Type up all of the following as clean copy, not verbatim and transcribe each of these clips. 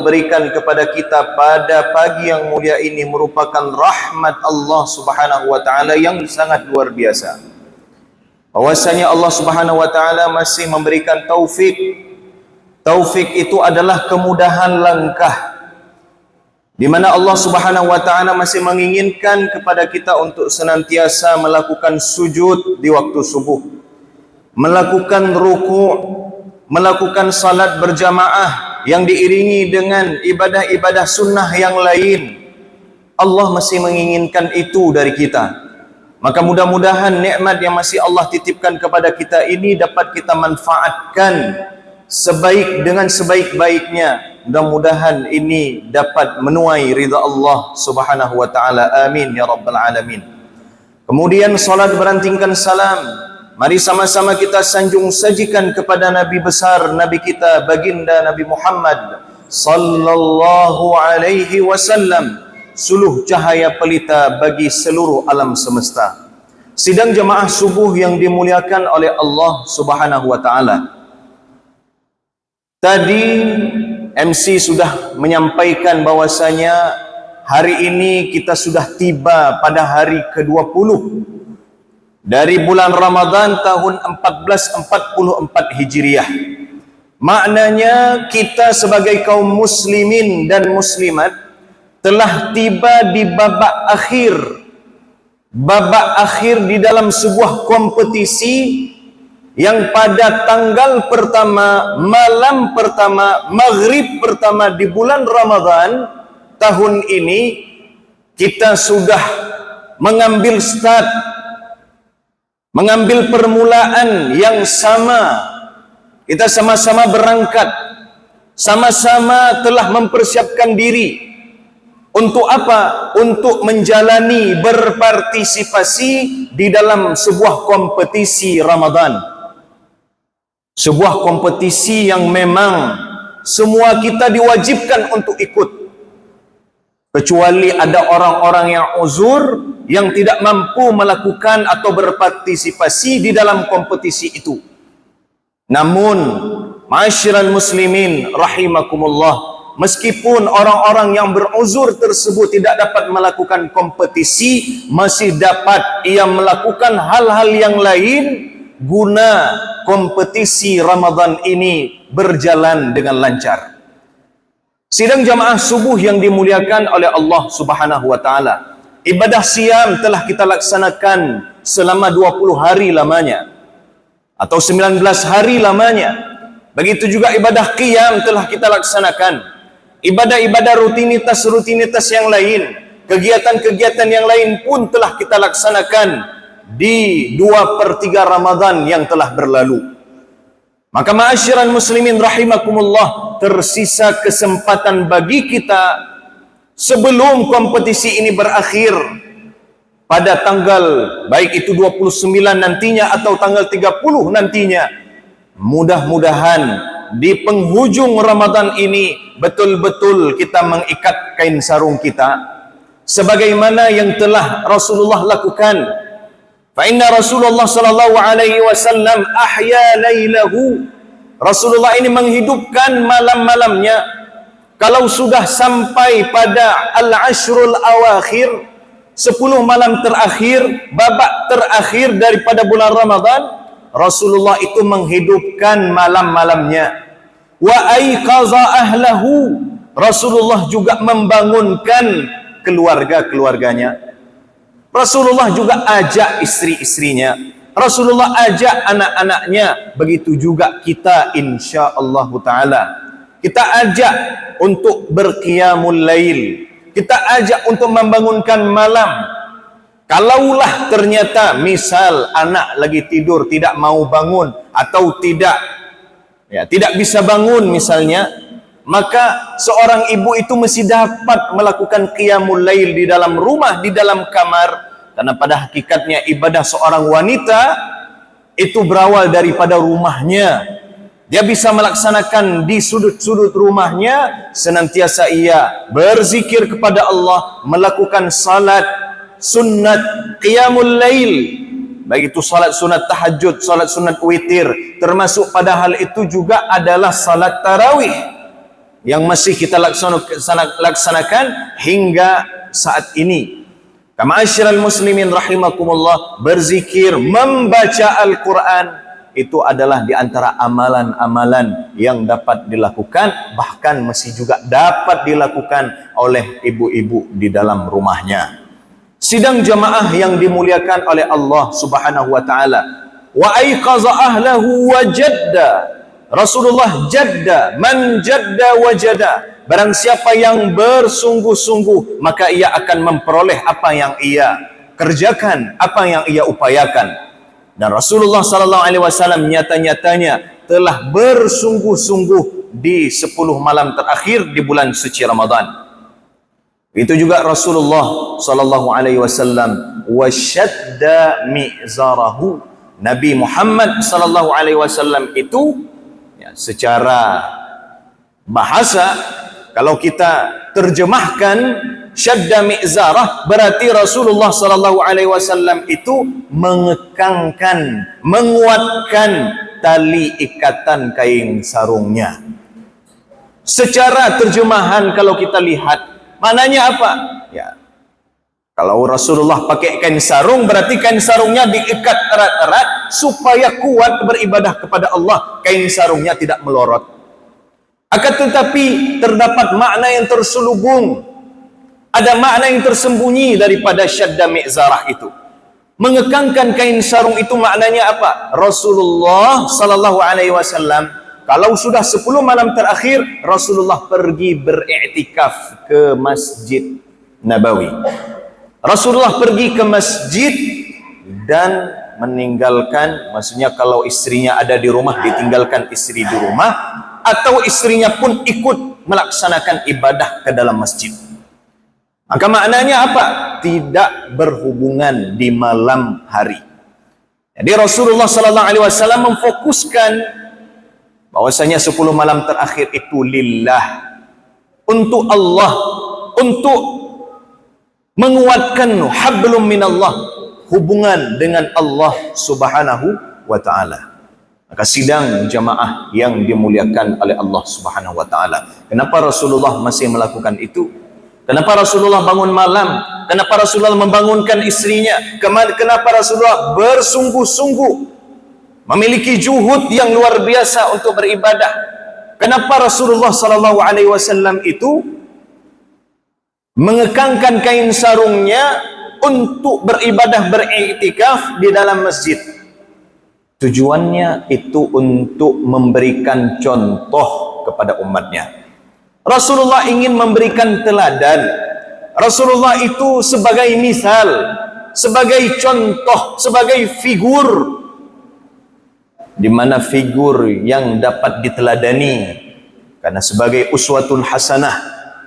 berikan kepada kita pada pagi yang mulia ini merupakan rahmat Allah Subhanahu wa taala yang sangat luar biasa. Bahwasanya Allah Subhanahu wa taala masih memberikan taufik. Taufik itu adalah kemudahan langkah, di mana Allah Subhanahu wa taala masih menginginkan kepada kita untuk senantiasa melakukan sujud di waktu subuh, melakukan ruku', melakukan salat berjamaah yang diiringi dengan ibadah-ibadah sunnah yang lain. Allah masih menginginkan itu dari kita. Maka mudah-mudahan nikmat yang masih Allah titipkan kepada kita ini dapat kita manfaatkan dengan sebaik-baiknya. Mudah-mudahan ini dapat menuai ridha Allah Subhanahu wa taala. Amin ya rabbal alamin. Kemudian salat berantingkan salam. Mari sama-sama kita sanjung sajikan kepada Nabi besar, Nabi kita, baginda Nabi Muhammad sallallahu alaihi wasallam, suluh cahaya pelita bagi seluruh alam semesta. Sidang jemaah subuh yang dimuliakan oleh Allah Subhanahu wa taala. Tadi MC sudah menyampaikan bahwasanya hari ini kita sudah tiba pada hari ke-20 dari bulan Ramadan tahun 1444 Hijriah. Maknanya kita sebagai kaum muslimin dan muslimat telah tiba di babak akhir. Babak akhir di dalam sebuah kompetisi yang pada tanggal pertama, malam pertama, maghrib pertama di bulan Ramadan tahun ini kita sudah mengambil start, mengambil permulaan yang sama. Kita sama-sama berangkat, sama-sama telah mempersiapkan diri. Untuk apa? Untuk menjalani, berpartisipasi di dalam sebuah kompetisi Ramadan. Sebuah kompetisi yang memang semua kita diwajibkan untuk ikut, kecuali ada orang-orang yang uzur, yang tidak mampu melakukan atau berpartisipasi di dalam kompetisi itu. Namun, ma'asyiral muslimin rahimakumullah, meskipun orang-orang yang beruzur tersebut tidak dapat melakukan kompetisi, masih dapat ia melakukan hal-hal yang lain guna kompetisi Ramadan ini berjalan dengan lancar. Sidang jamaah subuh yang dimuliakan oleh Allah Subhanahu wa taala, ibadah siam telah kita laksanakan selama 20 hari lamanya atau 19 hari lamanya. Begitu juga ibadah qiyam telah kita laksanakan. Ibadah-ibadah rutinitas yang lain, kegiatan-kegiatan yang lain pun telah kita laksanakan di 2/3 Ramadan yang telah berlalu. Maka ma'asyiral muslimin rahimakumullah, tersisa kesempatan bagi kita sebelum kompetisi ini berakhir pada tanggal baik itu 29 nantinya atau tanggal 30 nantinya. Mudah-mudahan di penghujung Ramadan ini betul-betul kita mengikat kain sarung kita sebagaimana yang telah Rasulullah lakukan. Fa inna Rasulullah sallallahu alaihi wasallam ahya lailahu. Rasulullah ini menghidupkan malam-malamnya. Kalau sudah sampai pada al-ashrul awakhir, 10 malam terakhir, babak terakhir daripada bulan Ramadan, Rasulullah itu menghidupkan malam-malamnya. Wa aiqaza ahlahu. Rasulullah juga membangunkan keluarga-keluarganya. Rasulullah juga ajak istri-istrinya. Rasulullah ajak anak-anaknya. Begitu juga kita insyaallah ta'ala. Kita ajak untuk berqiyamul lail. Kita ajak untuk membangunkan malam. Kalaulah ternyata misal anak lagi tidur tidak mau bangun atau tidak bisa bangun misalnya, maka seorang ibu itu mesti dapat melakukan qiyamul lail di dalam rumah, di dalam kamar, karena pada hakikatnya ibadah seorang wanita itu berawal daripada rumahnya. Dia bisa melaksanakan di sudut-sudut rumahnya, senantiasa ia berzikir kepada Allah, melakukan salat sunnat qiyamul lail, baik itu salat sunat tahajud, salat sunat witir, termasuk pada hal itu juga adalah salat tarawih. yang masih kita laksanakan hingga saat ini. Ma'asyiral muslimin rahimakumullah, berzikir, membaca Al-Quran itu adalah di antara amalan-amalan yang dapat dilakukan, bahkan masih juga dapat dilakukan oleh ibu-ibu di dalam rumahnya. Sidang jamaah yang dimuliakan oleh Allah Subhanahu wa taala. Wa aiqaza ahlahu wa jadda. Rasulullah jadda, man jadda wajada. Barang siapa yang bersungguh-sungguh, maka ia akan memperoleh apa yang ia kerjakan, apa yang ia upayakan. Dan Rasulullah sallallahu alaihi wasallam nyata-nyatanya telah bersungguh-sungguh di 10 malam terakhir di bulan suci Ramadan. Itu juga Rasulullah sallallahu alaihi wasallam wasyadda mi'zarahu. Nabi Muhammad sallallahu alaihi wasallam itu secara bahasa, kalau kita terjemahkan syadda mi'zarah, berarti Rasulullah sallallahu alaihi wasallam itu mengekangkan, menguatkan tali ikatan kain sarungnya. Secara terjemahan kalau kita lihat, maknanya apa? Ya, kalau Rasulullah pakai kain sarung, berarti kain sarungnya diikat erat-erat supaya kuat beribadah kepada Allah. Kain sarungnya tidak melorot. Akan tetapi terdapat makna yang terselubung, ada makna yang tersembunyi daripada syadda mi'zarah itu. Mengekangkan kain sarung itu maknanya apa? Rasulullah sallallahu alaihi wasallam kalau sudah 10 malam terakhir, Rasulullah pergi beriktikaf ke Masjid Nabawi. Rasulullah pergi ke masjid dan meninggalkan, maksudnya kalau istrinya ada di rumah, ditinggalkan istri di rumah, atau istrinya pun ikut melaksanakan ibadah ke dalam masjid. Maka maknanya apa? Tidak berhubungan di malam hari. Jadi Rasulullah sallallahu alaihi wasallam memfokuskan bahwasanya 10 malam terakhir itu lillah, untuk Allah, untuk menguatkan hablum minallah, hubungan dengan Allah Subhanahu wa taala. Maka sidang jamaah yang dimuliakan oleh Allah Subhanahu wa taala, kenapa Rasulullah masih melakukan itu? Kenapa Rasulullah bangun malam? Kenapa Rasulullah membangunkan istrinya? Kenapa Rasulullah bersungguh-sungguh memiliki juhud yang luar biasa untuk beribadah? Kenapa Rasulullah sallallahu alaihi wasallam itu mengekangkan kain sarungnya untuk beribadah, beriktikaf di dalam masjid? Tujuannya itu untuk memberikan contoh kepada umatnya. Rasulullah ingin memberikan teladan. Rasulullah itu sebagai misal, sebagai contoh, sebagai figur, di mana figur yang dapat diteladani, karena sebagai uswatun hasanah,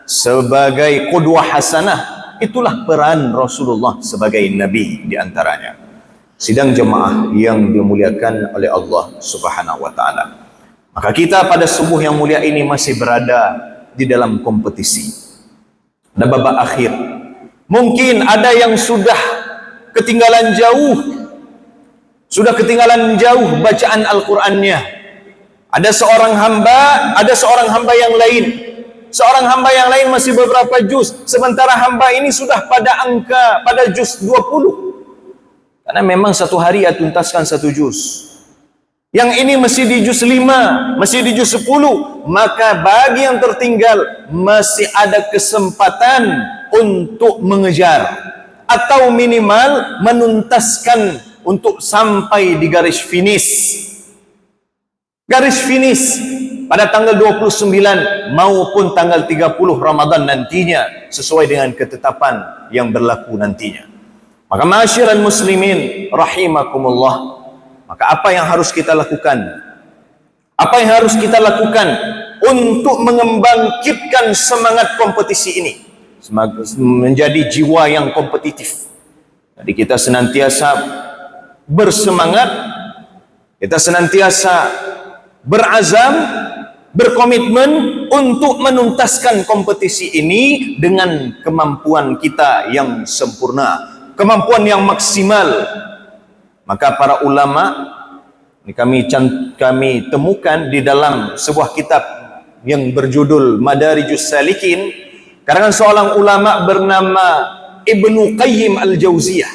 sebagai qudwah hasanah, itulah peran Rasulullah sebagai nabi di antaranya. Sidang jemaah yang dimuliakan oleh Allah Subhanahu wa taala. Maka kita pada subuh yang mulia ini masih berada di dalam kompetisi. Ada babak akhir. Mungkin ada yang sudah ketinggalan jauh, bacaan Al-Qur'annya. Ada seorang hamba yang lain. Seorang hamba yang lain masih beberapa juz, sementara hamba ini sudah pada juz 20. Karena memang satu hari ia tuntaskan 1 juz. Yang ini masih di juz 5, masih di juz 10. Maka bagi yang tertinggal masih ada kesempatan untuk mengejar, atau minimal menuntaskan untuk sampai di garis finish. Garis finish pada tanggal 29 maupun tanggal 30 Ramadan nantinya, sesuai dengan ketetapan yang berlaku nantinya. Maka ma'asyiral muslimin rahimakumullah, maka apa yang harus kita lakukan? Apa yang harus kita lakukan untuk mengembangkitkan semangat kompetisi ini menjadi jiwa yang kompetitif? Jadi kita senantiasa bersemangat, kita senantiasa berazam, berkomitmen untuk menuntaskan kompetisi ini dengan kemampuan kita yang sempurna, kemampuan yang maksimal. Maka para ulama ini kami temukan di dalam sebuah kitab yang berjudul Madarijus Salikin, karangan seorang ulama bernama Ibnu Qayyim Al-Jauziyah,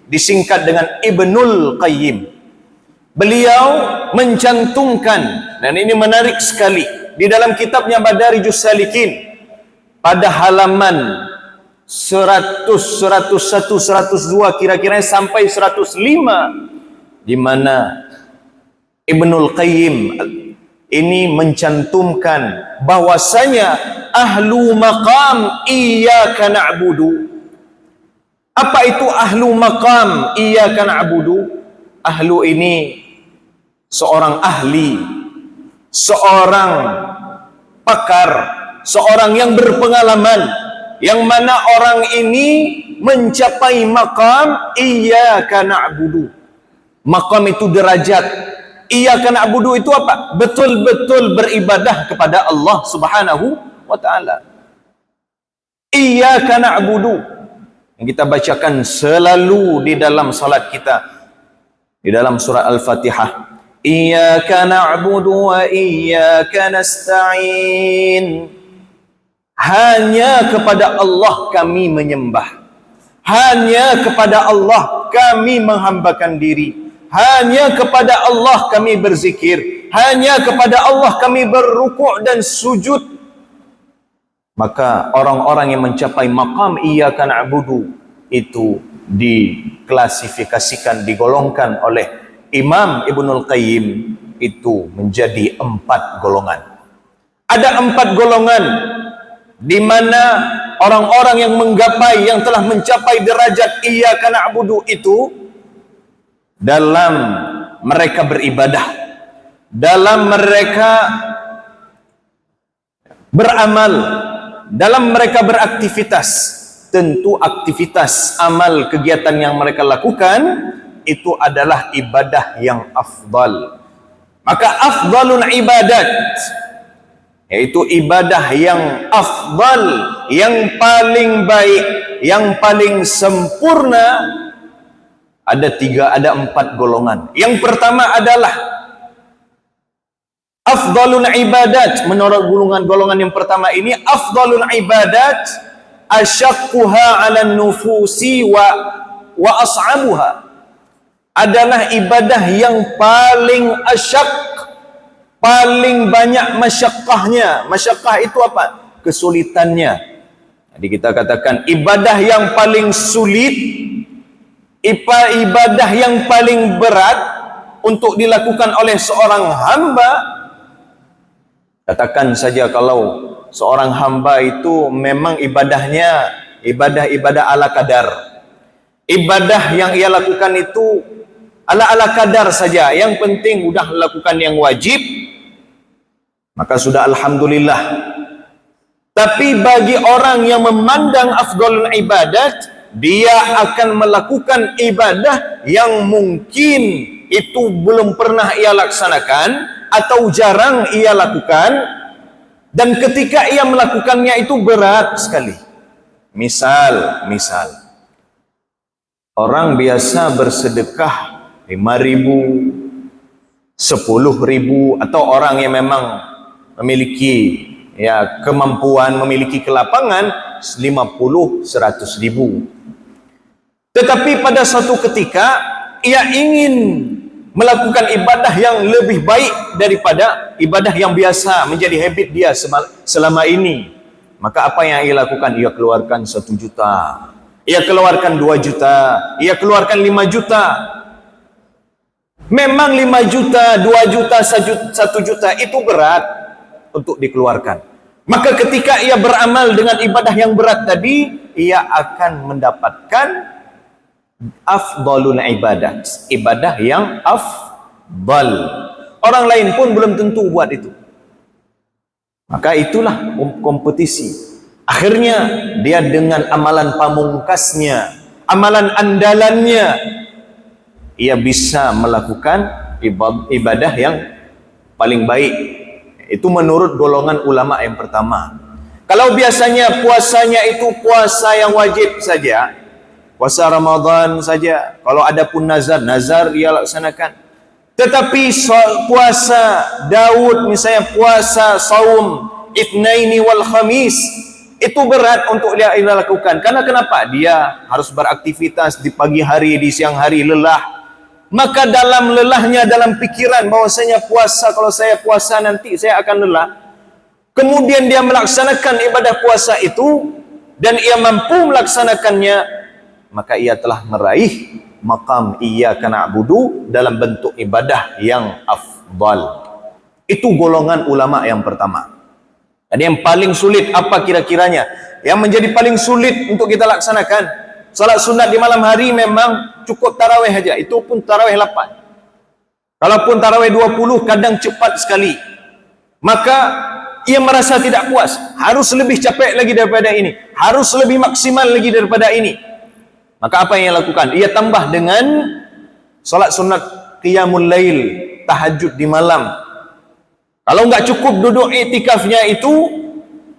disingkat dengan Ibnul Qayyim. Beliau mencantumkan, dan ini menarik sekali, di dalam kitabnya Madarijus Salikin pada halaman 100, 101, 102 kira-kira sampai 105, di mana Ibnul Qayyim ini mencantumkan bahwasanya ahlu maqam iyyaka na'budu. Apa itu ahlu maqam iyyaka na'budu? Ahlu ini seorang ahli, seorang pakar, seorang yang berpengalaman, yang mana orang ini mencapai maqam iyyaka na'budu. Maqam itu derajat. Iyyaka na'budu itu apa? Betul-betul beribadah kepada Allah Subhanahu wa ta'ala. Iyyaka na'budu yang kita bacakan selalu di dalam salat kita, di dalam surah Al-Fatihah. Iyyaka na'budu wa iyyaka nasta'in. Hanya kepada Allah kami menyembah. Hanya kepada Allah kami menghambakan diri. Hanya kepada Allah kami berzikir. Hanya kepada Allah kami berrukuk dan sujud. Maka orang-orang yang mencapai maqam iyyaka na'budu itu diklasifikasikan, digolongkan oleh Imam Ibnul Qayyim itu menjadi 4 golongan. Ada 4 golongan di mana orang-orang yang menggapai, yang telah mencapai derajat iyyaka na'budu itu, dalam mereka beribadah, dalam mereka beramal, dalam mereka beraktivitas. Tentu aktivitas, amal, kegiatan yang mereka lakukan itu adalah ibadah yang afdal. Maka afdalul ibadat, yaitu ibadah yang afdal, yang paling baik, yang paling sempurna, ada 4 golongan. Yang pertama adalah afdalul ibadat. Menurut golongan yang pertama ini, afdalul ibadat asyaqquha 'alan nufusi wa as'abuha. Adalah ibadah yang paling asyak, paling banyak masyaqqahnya. Masyaqqah itu apa? Kesulitannya. Jadi kita katakan ibadah yang paling sulit, ibadah yang paling berat untuk dilakukan oleh seorang hamba. Katakan saja kalau seorang hamba itu memang ibadahnya ibadah ala kadar. Ibadah yang ia lakukan itu ala kadar saja. Yang penting sudah lakukan yang wajib, maka sudah alhamdulillah. Tapi bagi orang yang memandang afdalul ibadat, dia akan melakukan ibadah yang mungkin itu belum pernah ia laksanakan atau jarang ia lakukan, dan ketika ia melakukannya itu berat sekali. Misal orang biasa bersedekah 5.000, 10.000, atau orang yang memang memiliki kemampuan, memiliki kelapangan 50, 100.000. Tetapi pada suatu ketika ia ingin melakukan ibadah yang lebih baik daripada ibadah yang biasa menjadi habit dia selama ini. Maka apa yang ia lakukan? Ia keluarkan 1 juta, ia keluarkan 2 juta, ia keluarkan 5 juta. Memang 5 juta, 2 juta, 1 juta itu berat untuk dikeluarkan. Maka ketika ia beramal dengan ibadah yang berat tadi, ia akan mendapatkan afdalul ibadat, ibadah yang afdal. Orang lain pun belum tentu buat itu. Maka itulah kompetisi. Akhirnya dia dengan amalan pamungkasnya, amalan andalannya, ia bisa melakukan ibadah yang paling baik. Itu menurut golongan ulama yang pertama. Kalau biasanya puasanya itu puasa yang wajib saja, puasa Ramadan saja, kalau ada pun nazar ia laksanakan. Tetapi puasa Daud, misalnya puasa saum Itsnaini wal Khamis. Itu berat untuk dia lakukan. Karena kenapa? Dia harus beraktivitas di pagi hari, di siang hari, lelah. Maka dalam lelahnya, dalam pikiran bahwasanya puasa, kalau saya puasa nanti saya akan lelah. Kemudian dia melaksanakan ibadah puasa itu dan ia mampu melaksanakannya, maka ia telah meraih maqam iyyaka na'budu dalam bentuk ibadah yang afdal. Itu golongan ulama yang pertama. Dan yang paling sulit apa kira-kiranya? Yang menjadi paling sulit untuk kita laksanakan, salat sunat di malam hari memang cukup tarawih aja. Itu pun tarawih 8. Kalaupun tarawih 20 kadang cepat sekali. Maka ia merasa tidak puas. Harus lebih capek lagi daripada ini. Harus lebih maksimal lagi daripada ini. Maka apa yang ia lakukan? Ia tambah dengan salat sunat qiyamul lail, tahajud di malam. Kalau enggak cukup duduk iktikafnya itu,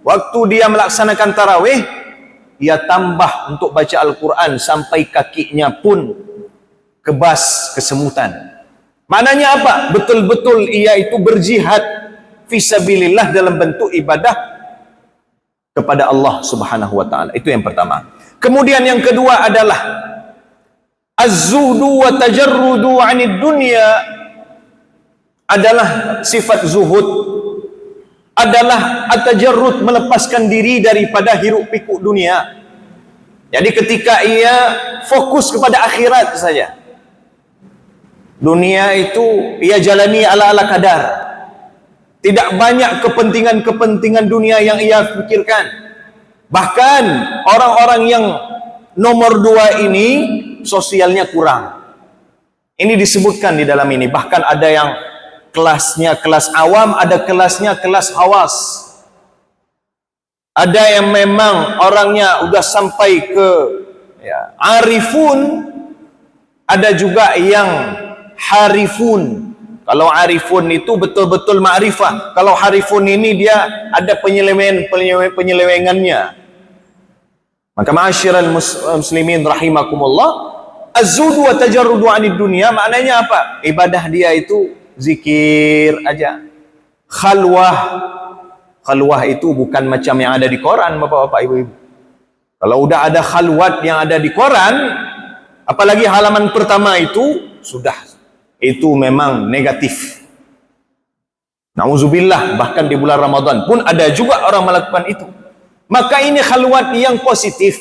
waktu dia melaksanakan tarawih, ia tambah untuk baca Al-Quran sampai kakinya pun kebas kesemutan. Maknanya apa? Betul-betul ia itu berjihad fisabilillah dalam bentuk ibadah kepada Allah Subhanahu wa taala. Itu yang pertama. Kemudian yang kedua adalah az-zuhdu wa tajarrudu 'anid dunya, adalah sifat zuhud, adalah at-tajarrud, melepaskan diri daripada hiruk pikuk dunia. Jadi ketika ia fokus kepada akhirat saja, dunia itu ia jalani ala-ala kadar. Tidak banyak kepentingan-kepentingan dunia yang ia pikirkan. Bahkan orang-orang yang nomor 2 ini sosialnya kurang. Ini disebutkan di dalam ini. Bahkan ada yang kelasnya kelas awam, ada kelasnya kelas hawas. Ada yang memang orangnya udah sampai ke arifun, ada juga yang harifun. Kalau arifun itu betul-betul ma'rifah. Kalau harifun ini dia ada penyelewengannya. Maka ma'asyiral muslimin rahimakumullah, az-zuhdu wa tajarrudu 'anid dunya maknanya apa? Ibadah dia itu zikir aja. Khalwah. Khalwah itu bukan macam yang ada di koran, bapak-bapak, ibu-ibu. Kalau udah ada khalwat yang ada di koran, apalagi halaman pertama itu, sudah. Itu memang negatif. Nauzubillah, bahkan di bulan Ramadan pun ada juga orang melakukan itu. Maka ini khalwat yang positif.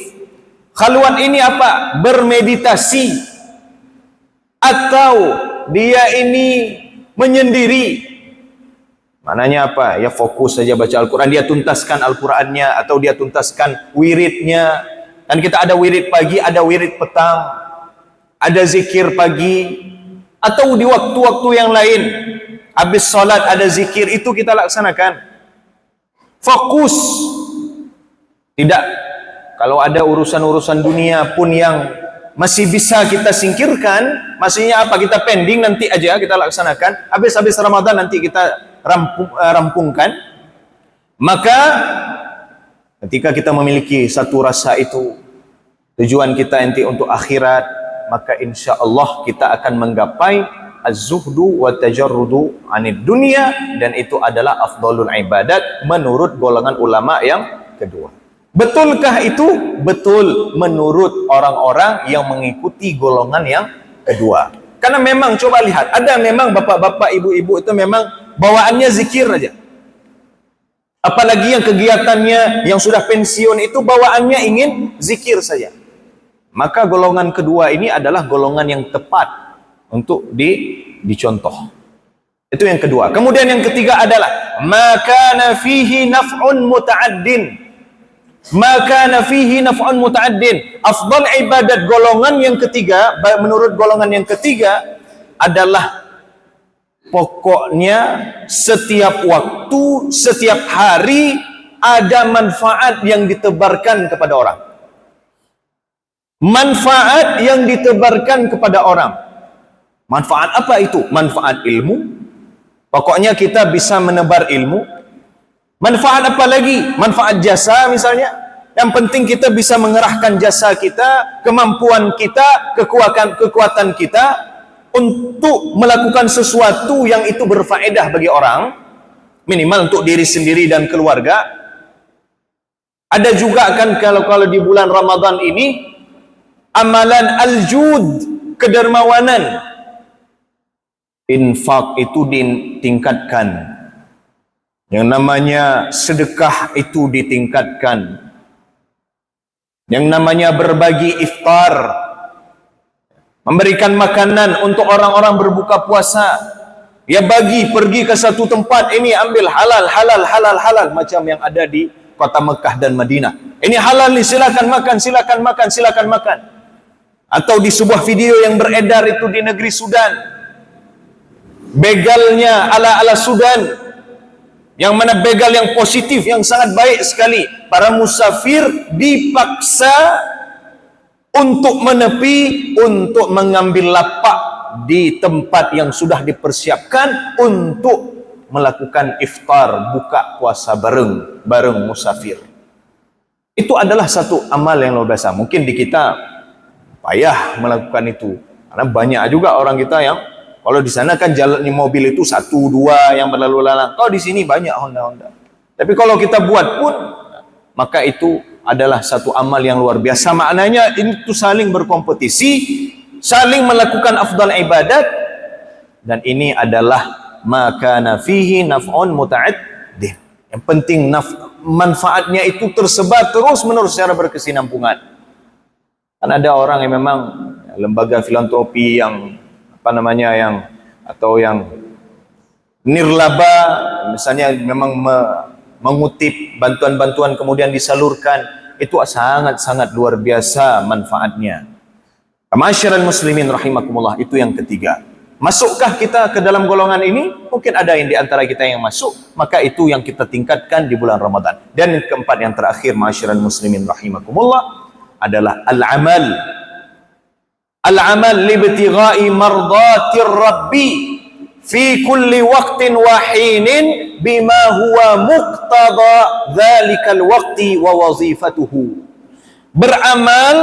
Khalwat ini apa? Bermeditasi. Atau dia ini menyendiri. Maknanya apa? Ya fokus saja baca Al-Quran. Dia tuntaskan Al-Qurannya atau dia tuntaskan wiridnya. Dan kita ada wirid pagi, ada wirid petang, ada zikir pagi, atau di waktu-waktu yang lain. Habis salat ada zikir, itu kita laksanakan. Fokus. Tidak. Kalau ada urusan-urusan dunia pun yang masih bisa kita singkirkan, maksudnya apa? Kita pending nanti aja kita laksanakan. Habis Ramadan nanti kita rampungkan. Maka ketika kita memiliki satu rasa itu, tujuan kita nanti untuk akhirat, maka insya Allah kita akan menggapai az-zuhdu wa tajarrudu 'anid dunya, dan itu adalah afdalul ibadat menurut golongan ulama yang kedua. Betulkah itu? Betul menurut orang-orang yang mengikuti golongan yang kedua. Karena memang coba lihat, ada memang bapak-bapak, ibu-ibu itu memang bawaannya zikir aja. Apalagi yang kegiatannya yang sudah pensiun itu bawaannya ingin zikir saja. Maka golongan kedua ini adalah golongan yang tepat untuk dicontoh. Itu yang kedua. Kemudian yang ketiga adalah makana fihi naf'un muta'addin. Maka nafihi naf'un muta'addin. Afdal ibadat golongan yang ketiga, menurut golongan yang ketiga adalah pokoknya setiap waktu, setiap hari ada manfaat yang ditebarkan kepada orang. Manfaat yang ditebarkan kepada orang. Manfaat apa itu? Manfaat ilmu. Pokoknya kita bisa menebar ilmu. Manfaat apa lagi? Manfaat jasa misalnya. Yang penting kita bisa mengerahkan jasa kita, kemampuan kita, kekuatan kita untuk melakukan sesuatu yang itu berfaedah bagi orang. minimal untuk diri sendiri dan keluarga. Ada juga kan kalau di bulan Ramadan ini amalan al-jud, kedermawanan. Infak itu ditingkatkan. Yang namanya sedekah itu ditingkatkan. Yang namanya berbagi iftar, memberikan makanan untuk orang-orang berbuka puasa. Ya pergi ke satu tempat, ini ambil halal, macam yang ada di kota Mekah dan Madinah. Ini halal nih, silakan makan. Atau di sebuah video yang beredar itu di negeri Sudan, begalnya ala Sudan, yang mana begal yang positif, yang sangat baik sekali. Para musafir dipaksa untuk menepi, untuk mengambil lapak di tempat yang sudah dipersiapkan untuk melakukan iftar, buka puasa bareng musafir. Itu adalah satu amal yang luar biasa. Mungkin di kita payah melakukan itu, karena banyak juga orang kita yang kalau di sana kan jalan di mobil itu 1, 2 yang berlalu lalang. Kalau di sini banyak Honda. Tapi kalau kita buat pun, maka itu adalah satu amal yang luar biasa. Maknanya itu saling berkompetisi, saling melakukan afdal ibadat, dan ini adalah makana fihi naf'un muta'addid. Yang penting manfaatnya itu tersebar terus-menerus secara berkesinambungan. Kan ada orang yang memang lembaga filantropi yang yang nirlaba, misalnya memang mengutip bantuan-bantuan kemudian disalurkan, itu sangat-sangat luar biasa manfaatnya. Ma'asyiral muslimin rahimakumullah, itu yang ketiga. Masukkah kita ke dalam golongan ini? Mungkin ada yang di antara kita yang masuk, maka itu yang kita tingkatkan di bulan Ramadan. Dan yang keempat, yang terakhir, ma'asyiral muslimin rahimakumullah, adalah al-amal libtigha'i mardatir rabbi fi kulli waqtin wa hinin bima huwa muqtada dzalikal waqti wa wazifatuhu. Beramal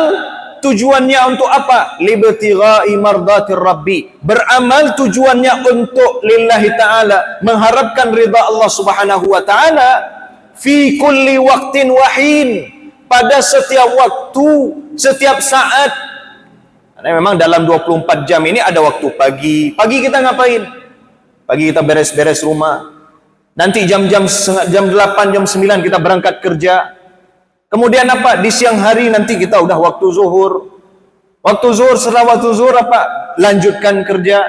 tujuannya untuk apa? Libtigha'i mardatir rabbi. Beramal tujuannya untuk lillahi ta'ala, mengharapkan ridha Allah subhanahu wa ta'ala, fi kulli waqtin wa hin, pada setiap waktu, setiap saat. Karena memang dalam 24 jam ini ada waktu pagi. Pagi kita ngapain? Pagi kita beres-beres rumah. Nanti jam 8, jam 9 kita berangkat kerja. Kemudian apa? Di siang hari nanti kita udah waktu zuhur. Waktu zuhur, setelah waktu zuhur apa? Lanjutkan kerja.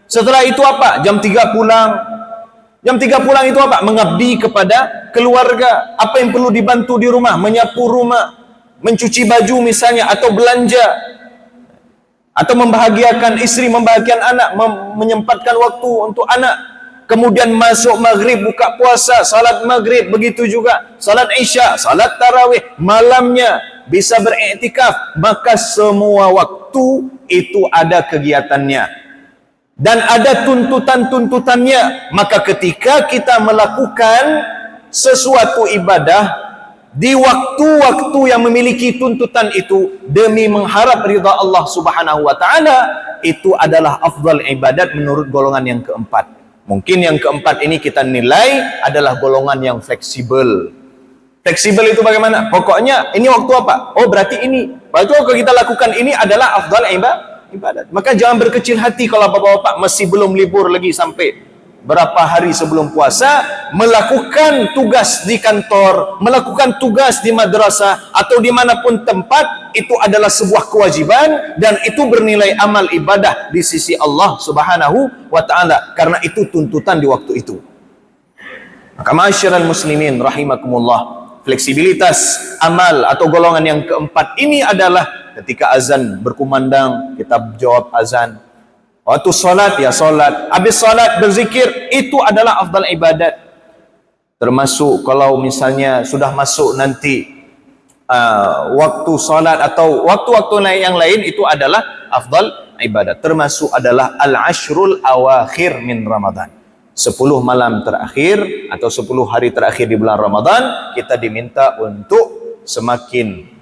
Setelah itu apa? Jam 3 pulang. Jam 3 pulang itu apa? Mengabdi kepada keluarga. Apa yang perlu dibantu di rumah? Menyapu rumah, mencuci baju misalnya, atau belanja, atau membahagiakan istri, membahagiakan anak, menyempatkan waktu untuk anak. Kemudian masuk maghrib, buka puasa, salat maghrib, begitu juga salat isya, salat tarawih, malamnya bisa beriktikaf. Maka semua waktu itu ada kegiatannya dan ada tuntutan-tuntutannya. Maka ketika kita melakukan sesuatu ibadah di waktu-waktu yang memiliki tuntutan itu demi mengharap ridha Allah subhanahu wa ta'ala, itu adalah afdal ibadat menurut golongan yang keempat. Mungkin yang keempat ini kita nilai adalah golongan yang fleksibel. Fleksibel itu bagaimana? Pokoknya ini waktu apa? Oh berarti ini. Berarti kalau kita lakukan ini adalah afdal ibadat. Maka jangan berkecil hati kalau bapak-bapak masih belum libur lagi sampai berapa hari sebelum puasa, melakukan tugas di kantor, melakukan tugas di madrasah, atau dimanapun tempat, itu adalah sebuah kewajiban, dan itu bernilai amal ibadah di sisi Allah subhanahu wa ta'ala, karena itu tuntutan di waktu itu. Maka ma'asyiral muslimin rahimakumullah, fleksibilitas amal atau golongan yang keempat ini adalah ketika azan berkumandang, kita jawab azan. Waktu solat, ya solat. Habis solat berzikir, itu adalah afdal ibadat. Termasuk kalau misalnya sudah masuk nanti waktu solat atau waktu-waktu yang lain, itu adalah afdal ibadat. Termasuk adalah al-ashrul awakhir min Ramadan. 10 malam terakhir atau 10 hari terakhir di bulan Ramadan, kita diminta untuk semakin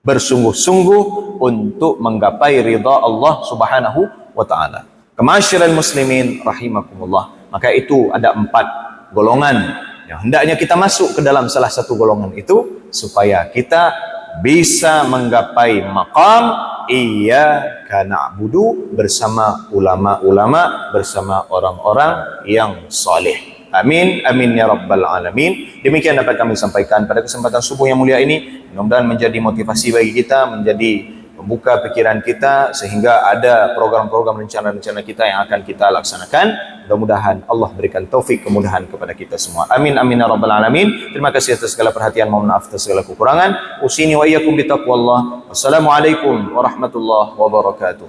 bersungguh-sungguh untuk menggapai ridha Allah subhanahu wa ta'ala. Ma'asyiral muslimin rahimakumullah. Maka itu ada 4 golongan yang hendaknya kita masuk ke dalam salah satu golongan itu supaya kita bisa menggapai maqam iyyaka na'budu bersama ulama-ulama, bersama orang-orang yang saleh. Amin, amin ya rabbal alamin. Demikian dapat kami sampaikan pada kesempatan subuh yang mulia ini. Mudah-mudahan menjadi motivasi bagi kita, menjadi membuka pikiran kita sehingga ada program-program rencana-rencana kita yang akan kita laksanakan. Mudah-mudahan Allah berikan taufik kemudahan kepada kita semua. Amin, amin ya rabbal alamin. Terima kasih atas segala perhatian, mohon maaf atas segala kekurangan. Usini wa iyyakum bitaqwallah. Wassalamualaikum warahmatullahi wabarakatuh.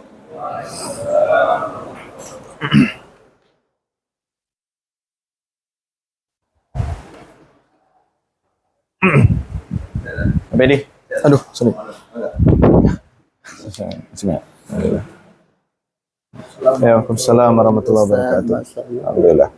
Apa ini? Aduh, sorry. Waalaikumsalam warahmatullahi wabarakatuh. Alhamdulillah.